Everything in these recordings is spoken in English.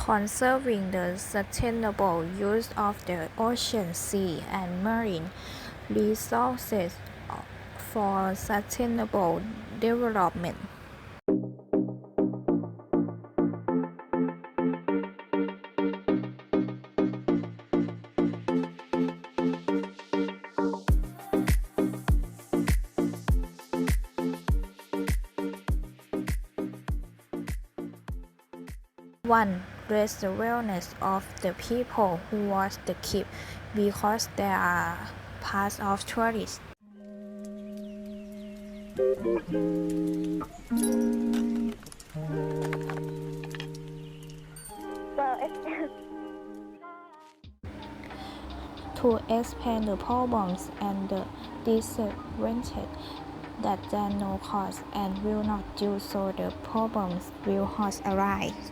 conserving the sustainable use of the ocean, sea, and marine resources for sustainable development. One, raise the awareness of the people who watch the clip because they are part of tourists. To explain the problems and the disadvantages that there no cause and will not do so the problems will not arise.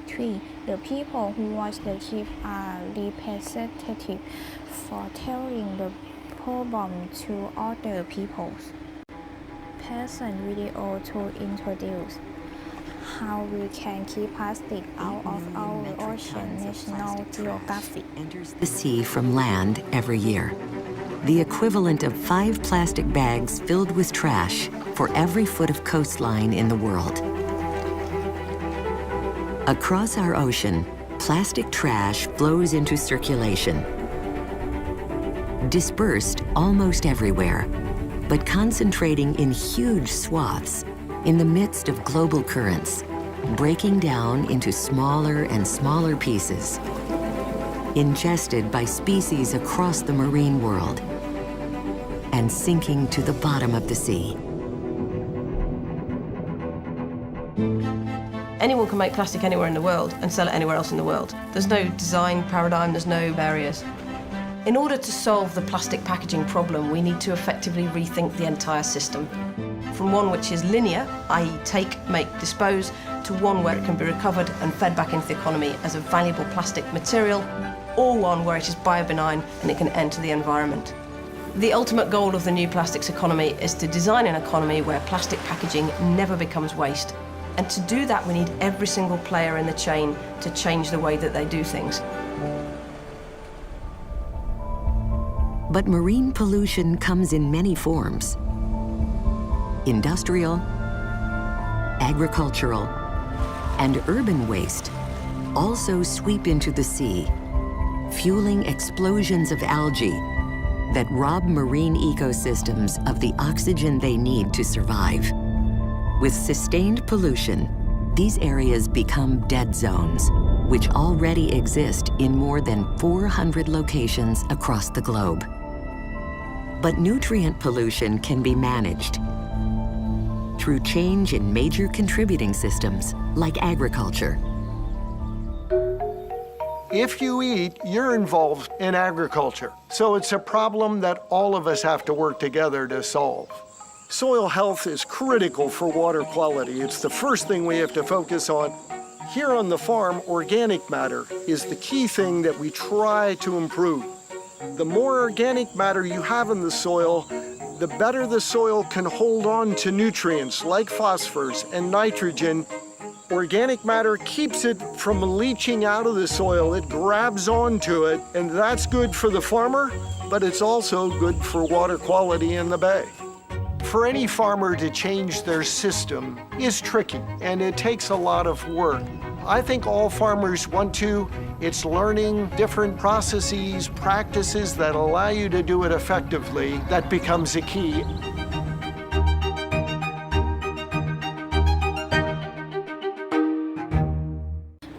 3. The people who watch the clip are representative for telling the problem to other people. Present video to introduce how we can keep plastic out of our ocean. National Geographic enters the sea from land every year. The equivalent of 5 plastic bags filled with trash for every foot of coastline in the world. Across our ocean, plastic trash flows into circulation, dispersed almost everywhere, but concentrating in huge swaths in the midst of global currents, breaking down into smaller and smaller pieces, ingested by species across the marine world, and sinking to the bottom of the sea. Anyone can make plastic anywhere in the world and sell it anywhere else in the world. There's no design paradigm, there's no barriers. In order to solve the plastic packaging problem, we need to effectively rethink the entire system. From one which is linear, i.e. take, make, dispose, to one where it can be recovered and fed back into the economy as a valuable plastic material, or one where it is biobenign and it can enter the environment. The ultimate goal of the new plastics economy is to design an economy where plastic packaging never becomes waste. And to do that, we need every single player in the chain to change the way that they do things. But marine pollution comes in many forms. Industrial, agricultural, and urban waste also sweep into the sea, fueling explosions of algae that rob marine ecosystems of the oxygen they need to survive. With sustained pollution, these areas become dead zones, which already exist in more than 400 locations across the globe. But nutrient pollution can be managed through change in major contributing systems like agriculture. If you eat, you're involved in agriculture. So it's a problem that all of us have to work together to solve. Soil health is critical for water quality. It's the first thing we have to focus on. Here on the farm, organic matter is the key thing that we try to improve. The more organic matter you have in the soil, the better the soil can hold on to nutrients like phosphorus and nitrogen. Organic matter keeps it from leaching out of the soil. It grabs onto it, and that's good for the farmer, but it's also good for water quality in the bay. For any farmer to change their system is tricky, and it takes a lot of work. I think all farmers want to. It's learning different processes, practices that allow you to do it effectively. That becomes a key.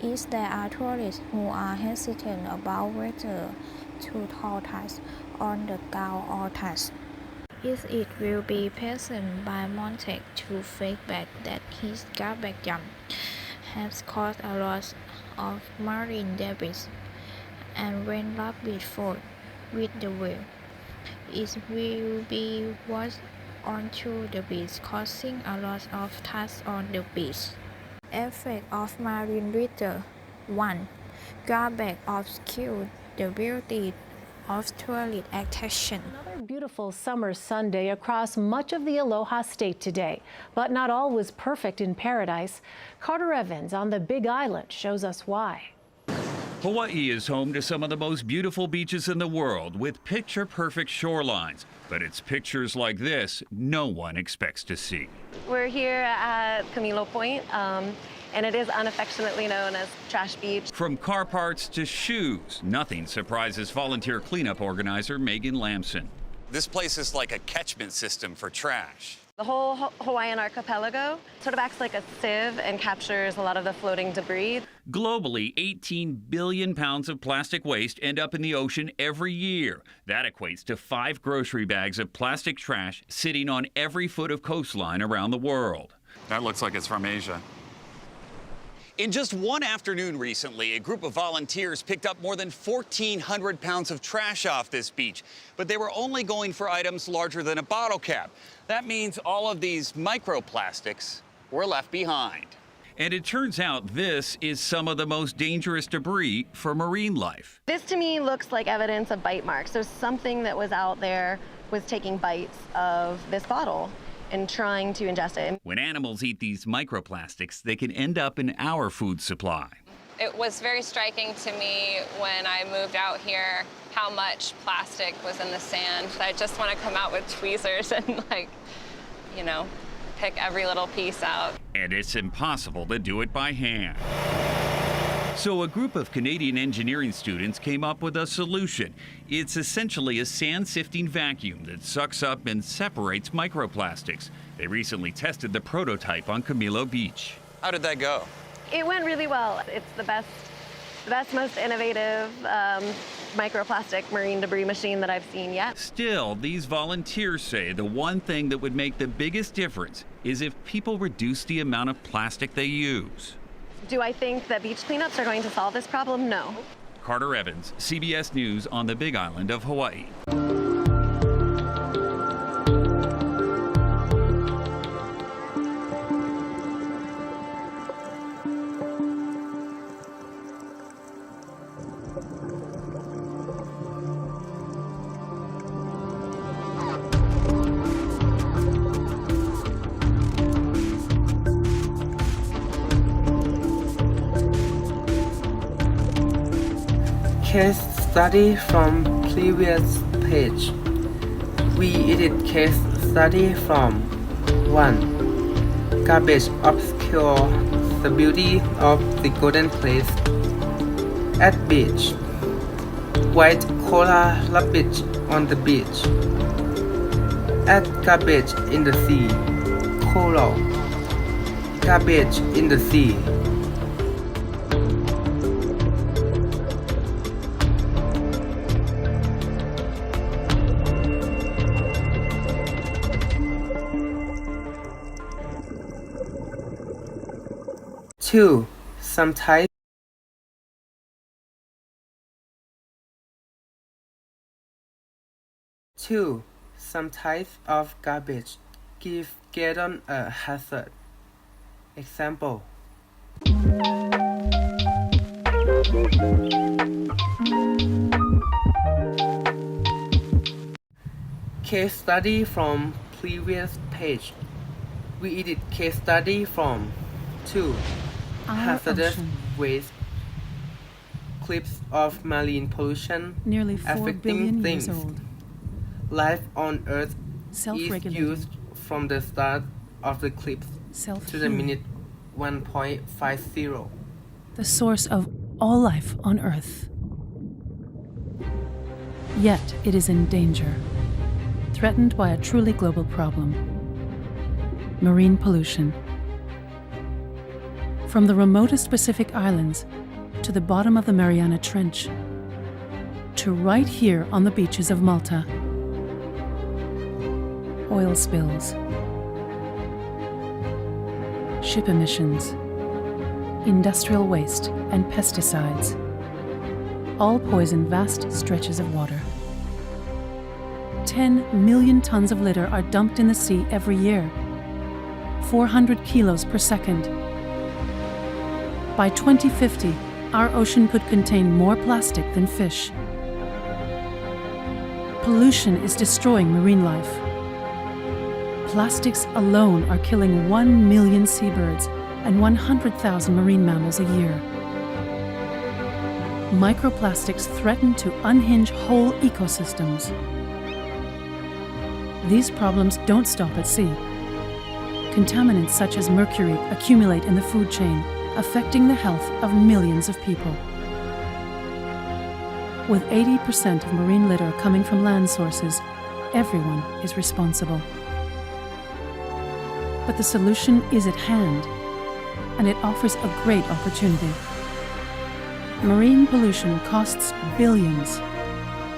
Is there are tourists who are hesitant about whether to toll tax on the ground or tax. If it will be present by Montek to feedback that his garbage dump has caused a loss of marine debris, and when rubbish falls with the wave, it will be washed onto the beach, causing a loss of tax on the beach. Effect of marine litter. 1. Garbage obscures the beauty of tourist attraction. Another beautiful summer Sunday across much of the Aloha State today, but not all was perfect in paradise. Carter Evans on the Big Island shows us why. Hawaii is home to some of the most beautiful beaches in the world with picture-perfect shorelines. But it's pictures like this no one expects to see. We're here at Camilo Point, and it is unaffectionately known as Trash Beach. From car parts to shoes, nothing surprises volunteer cleanup organizer Megan Lamson. This place is like a catchment system for trash. The whole Hawaiian archipelago sort of acts like a sieve and captures a lot of the floating debris. Globally, 18 billion pounds of plastic waste end up in the ocean every year. That equates to 5 grocery bags of plastic trash sitting on every foot of coastline around the world. That looks like it's from Asia. In just one afternoon recently, a group of volunteers picked up more than 1,400 pounds of trash off this beach, but they were only going for items larger than a bottle cap. That means all of these microplastics were left behind. And it turns out this is some of the most dangerous debris for marine life. This to me looks like evidence of bite marks. So something that was out there was taking bites of this bottle and trying to ingest it. When animals eat these microplastics, they can end up in our food supply. It was very striking to me when I moved out here how much plastic was in the sand. I just want to come out with tweezers and pick every little piece out. And it's impossible to do it by hand. So a group of Canadian engineering students came up with a solution. It's essentially a sand-sifting vacuum that sucks up and separates microplastics. They recently tested the prototype on Camilo Beach. How did that go? It went really well. It's the best, most innovative microplastic marine debris machine that I've seen yet. Still, these volunteers say the one thing that would make the biggest difference is if people reduce the amount of plastic they use. Do I think that beach cleanups are going to solve this problem? No. Carter Evans, CBS News on the Big Island of Hawaii. Case study from previous page. We edit case study from 1. Garbage obscure the beauty of the golden place at beach. White cola rubbish on the beach. Add garbage in the sea. Coral. Garbage in the sea. Two, some types of garbage give Gadon a hazard. Example. Case study from previous page. We edit case study from 2. Hazardous waste. Clips of marine pollution Nearly 4 affecting billion things. years old. Life on Earth is Self-regulating. used from the start of the clips to the minute 1.50. The source of all life on Earth. Yet it is in danger, threatened by a truly global problem: marine pollution. From the remotest Pacific Islands to the bottom of the Mariana Trench, to right here on the beaches of Malta. Oil spills, ship emissions, industrial waste, and pesticides all poison vast stretches of water. 10 million tons of litter are dumped in the sea every year, 400 kilos per second. By 2050, our ocean could contain more plastic than fish. pollution is destroying marine life. Plastics alone are killing 1 million seabirds and 100,000 marine mammals a year. Microplastics threaten to unhinge whole ecosystems. These problems don't stop at sea. Contaminants such as mercury accumulate in the food chain, affecting the health of millions of people. With 80% of marine litter coming from land sources, everyone is responsible. But the solution is at hand, and it offers a great opportunity. Marine pollution costs billions.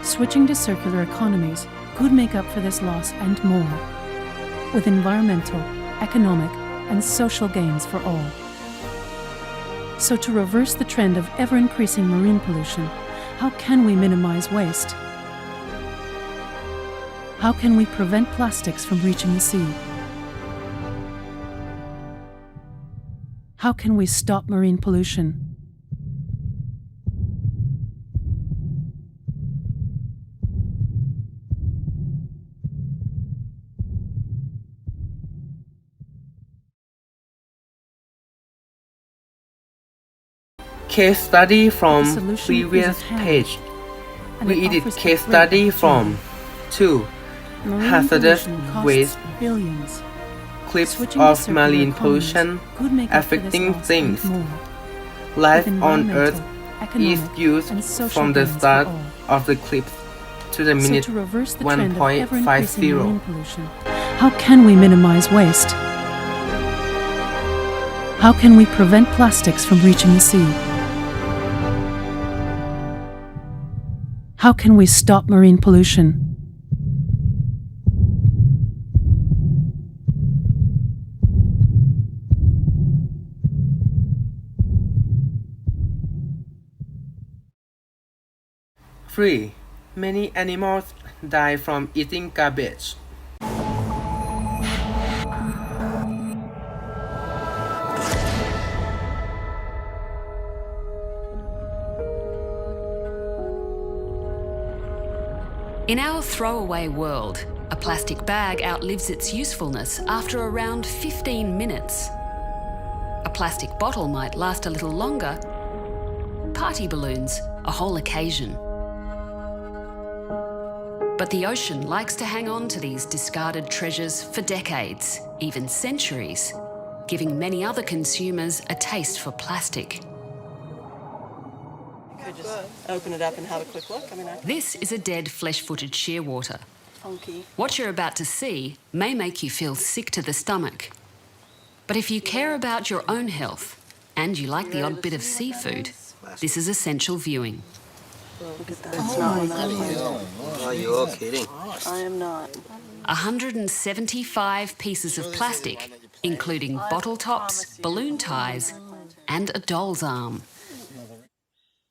Switching to circular economies could make up for this loss and more, with environmental, economic, and social gains for all. So to reverse the trend of ever-increasing marine pollution, how can we minimize waste? How can we prevent plastics from reaching the sea? How can we stop marine pollution? Case study from The solution previous is at hand, page. and We it edit offers a case great study from opportunity. 2. Marine Hazardous pollution costs waste. billions. Clips Switching to of circular marine economies pollution could make up for this affecting loss things. and more. Life With on Earth environmental, is economic, used and social from the gains for start all. of the clips to the So minute to reverse the trend of ever-increasing 1.50. marine pollution, how can we minimize waste? How can we prevent plastics from reaching the sea? How can we stop marine pollution? Three. Many animals die from eating garbage. In our throwaway world, a plastic bag outlives its usefulness after around 15 minutes. A plastic bottle might last a little longer. Party balloons, a whole occasion. But the ocean likes to hang on to these discarded treasures for decades, even centuries, giving many other consumers a taste for plastic. Could just open it up and have a quick look. This is a dead flesh-footed shearwater. Funky. What you're about to see may make you feel sick to the stomach. But if you care about your own health and you like the odd bit of seafood, this is essential viewing. Look at that. It's not one that Oh, you're kidding. I am not. 175 pieces of plastic, including bottle tops, balloon ties, and a doll's arm.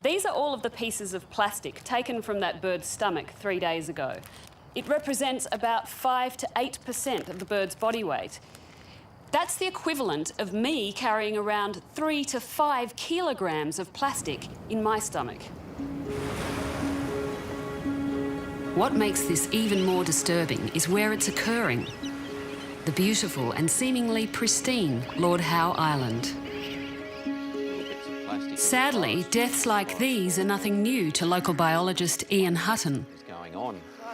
These are all of the pieces of plastic taken from that bird's stomach 3 days ago. It represents about 5 to 8% of the bird's body weight. That's the equivalent of me carrying around 3 to 5 kilograms of plastic in my stomach. What makes this even more disturbing is where it's occurring. The beautiful and seemingly pristine Lord Howe Island. Sadly, deaths like these are nothing new to local biologist Ian Hutton.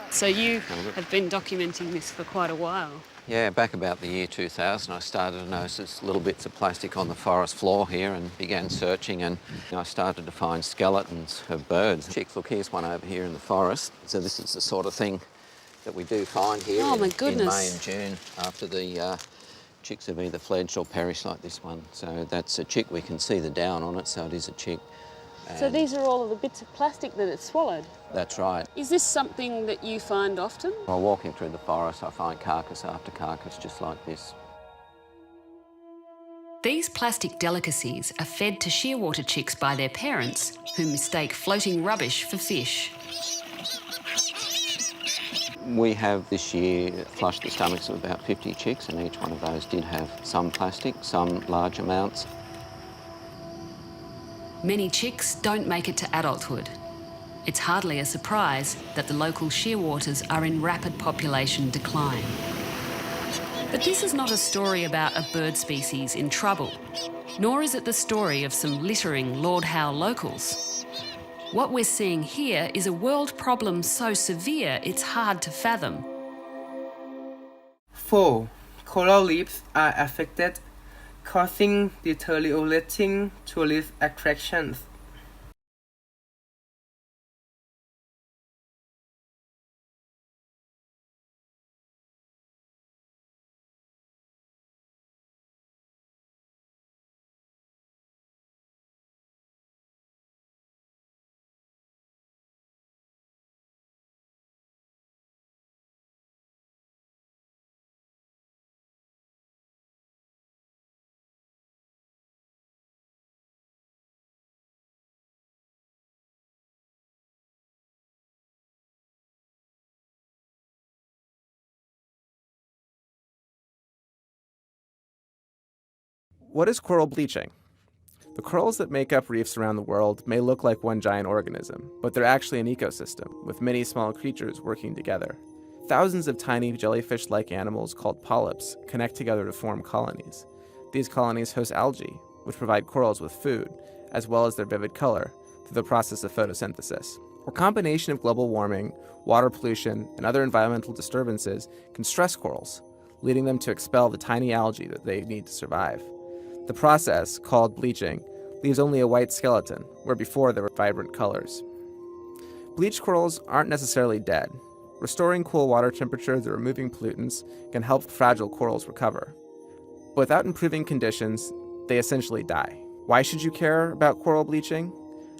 So you have been documenting this for quite a while. Yeah, back about the year 2000, I started to notice little bits of plastic on the forest floor here and began searching, and I started to find skeletons of birds. Chicks, look, here's one over here in the forest. So this is the sort of thing that we do find here Oh, my in goodness. May and June after the chicks have either fledged or perished like this one. So that's a chick. We can see the down on it, so it is a chick. So these are all of the bits of plastic that it's swallowed? That's right. Is this something that you find often? While walking through the forest, I find carcass after carcass just like this. These plastic delicacies are fed to shearwater chicks by their parents, who mistake floating rubbish for fish. We have this year flushed the stomachs of about 50 chicks, and each one of those did have some plastic, some large amounts. Many chicks don't make it to adulthood. It's hardly a surprise that the local shearwaters are in rapid population decline. But this is not a story about a bird species in trouble, nor is it the story of some littering Lord Howe locals. What we're seeing here is a world problem so severe it's hard to fathom. 4. Coral reefs are affected, causing deteriorating tourist attractions. What is coral bleaching? The corals that make up reefs around the world may look like one giant organism, but they're actually an ecosystem with many small creatures working together. Thousands of tiny jellyfish-like animals called polyps connect together to form colonies. These colonies host algae, which provide corals with food, as well as their vivid color, through the process of photosynthesis. A combination of global warming, water pollution, and other environmental disturbances can stress corals, leading them to expel the tiny algae that they need to survive. The process, called bleaching, leaves only a white skeleton, where before there were vibrant colors. Bleached corals aren't necessarily dead. Restoring cool water temperatures or removing pollutants can help fragile corals recover. But without improving conditions, they essentially die. Why should you care about coral bleaching?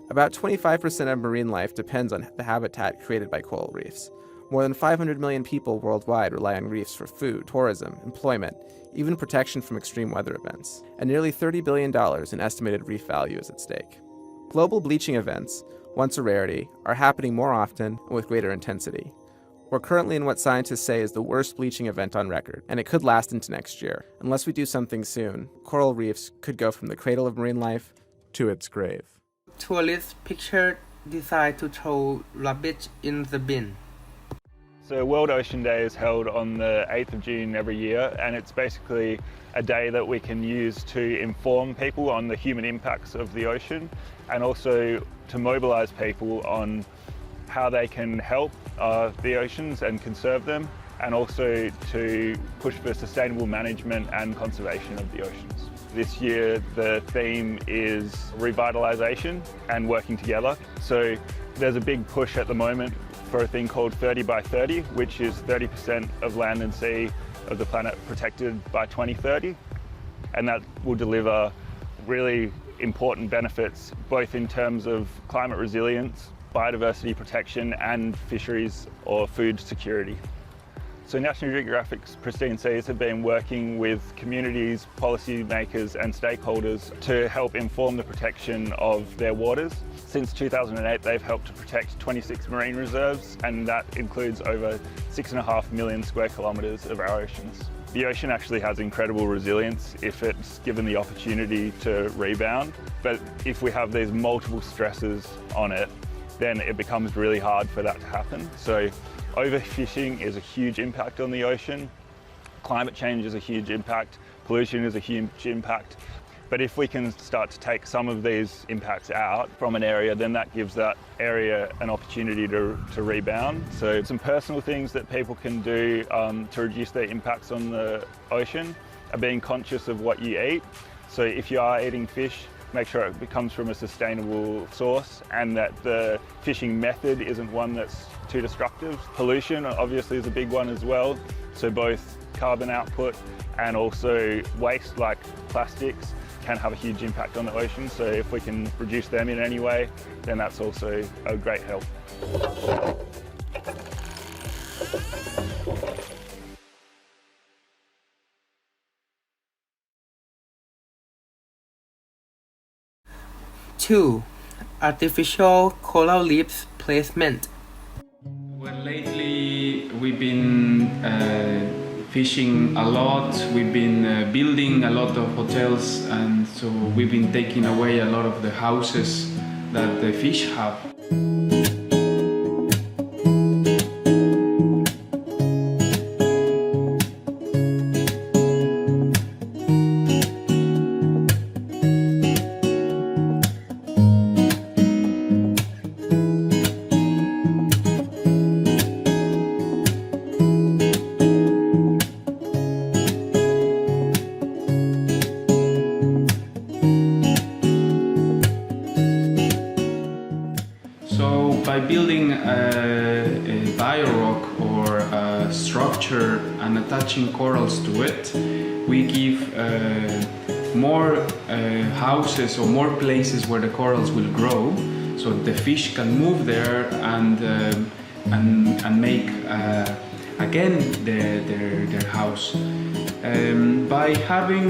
About 25% of marine life depends on the habitat created by coral reefs. More than 500 million people worldwide rely on reefs for food, tourism, employment, even protection from extreme weather events. And nearly $30 billion in estimated reef value is at stake. Global bleaching events, once a rarity, are happening more often and with greater intensity. We're currently in what scientists say is the worst bleaching event on record, and it could last into next year. Unless we do something soon, coral reefs could go from the cradle of marine life to its grave. Tourists pictured decide to throw rubbish in the bin. So World Ocean Day is held on the 8th of June every year, and it's basically a day that we can use to inform people on the human impacts of the ocean, and also to mobilise people on how they can help the oceans and conserve them, and also to push for sustainable management and conservation of the oceans. This year the theme is revitalisation and working together. So there's a big push at the moment for a thing called 30 by 30, which is 30% of land and sea of the planet protected by 2030. And that will deliver really important benefits, both in terms of climate resilience, biodiversity protection, and fisheries or food security. So National Geographic's Pristine Seas have been working with communities, policymakers and stakeholders to help inform the protection of their waters. Since 2008, they've helped to protect 26 marine reserves, and that includes over 6.5 million square kilometres of our oceans. The ocean actually has incredible resilience if it's given the opportunity to rebound, but if we have these multiple stresses on it, then it becomes really hard for that to happen. So overfishing is a huge impact on the ocean, climate change is a huge impact, pollution is a huge impact. But if we can start to take some of these impacts out from an area, then that gives that area an opportunity to rebound. So some personal things that people can do to reduce their impacts on the ocean are being conscious of what you eat. So if you are eating fish, make sure it comes from a sustainable source and that the fishing method isn't one that's too destructive. Pollution obviously is a big one as well. So both carbon output and also waste like plastics can have a huge impact on the ocean. So if we can reduce them in any way, then that's also a great help. Two, artificial coral reefs placement. Well, lately we've been fishing a lot, we've been building a lot of hotels, and so we've been taking away a lot of the houses that the fish have. by building a bio-rock or a structure and attaching corals to it, we give more houses or more places where the corals will grow, so the fish can move there and make again their house. By having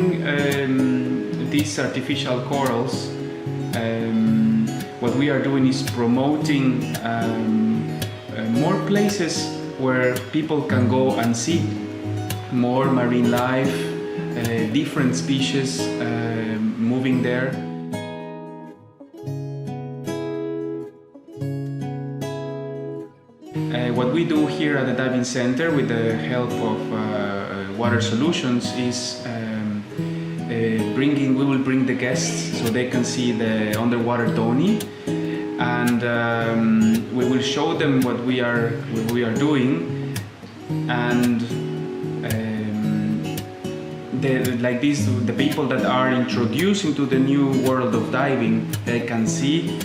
these artificial corals, what we are doing is promoting more places where people can go and see more marine life, different species moving there. What we do here at the diving center with the help of Water Solutions is we will bring the guests so they can see the underwater Doni, and we will show them what we are doing, and the people that are introduced into the new world of diving, they can see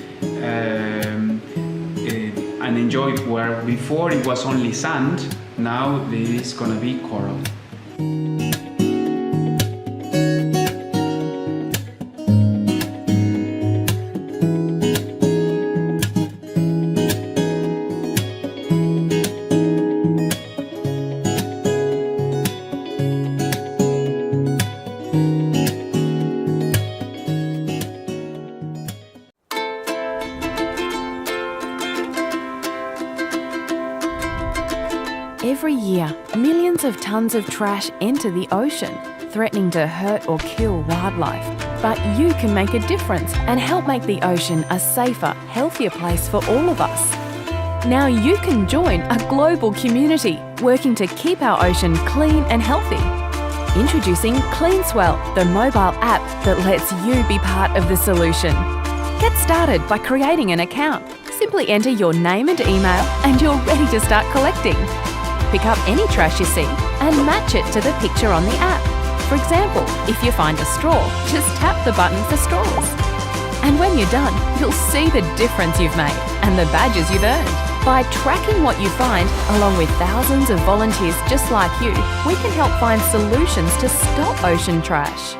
and enjoy where before it was only sand, now it is gonna be coral. Every year, millions of tons of trash enter the ocean, threatening to hurt or kill wildlife. But you can make a difference and help make the ocean a safer, healthier place for all of us. Now you can join a global community working to keep our ocean clean and healthy. Introducing CleanSwell, the mobile app that lets you be part of the solution. Get started by creating an account. Simply enter your name and email and you're ready to start collecting. Pick up any trash you see and match it to the picture on the app. For example, if you find a straw, just tap the button for straws. And when you're done, you'll see the difference you've made and the badges you've earned. By tracking what you find, along with thousands of volunteers just like you, we can help find solutions to stop ocean trash.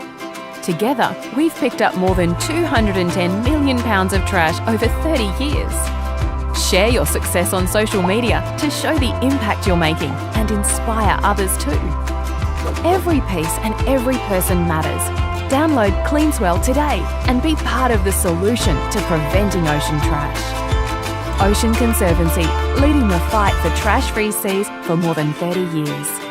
Together, we've picked up more than £210 million of trash over 30 years. Share your success on social media to show the impact you're making and inspire others too. Every piece and every person matters. Download CleanSwell today and be part of the solution to preventing ocean trash. Ocean Conservancy, leading the fight for trash-free seas for more than 30 years.